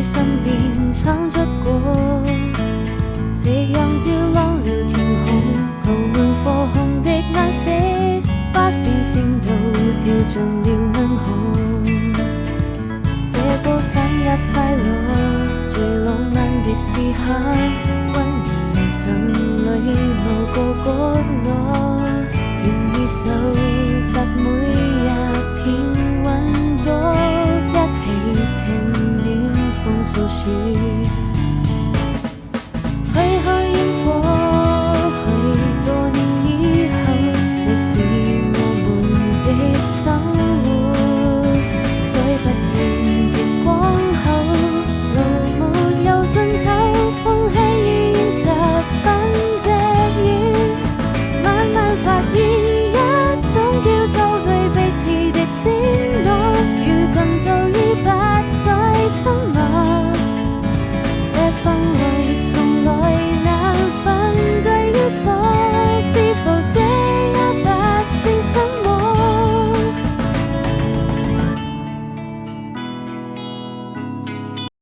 身邊闖出過，夕陽照亮了天空，鋪滿火紅的顏色，把星星都掉進了銀河。這個生日快樂，最浪漫的時刻，溫暖你心裏某個角落，願意收集每一片雲朵，一起聽暖風訴說。去看煙火，許多年以後，這是我們的生活。再不遠的光後，路沒有盡頭，空氣已現實分隻遠。慢慢發現一種叫做對彼此的承諾，如今就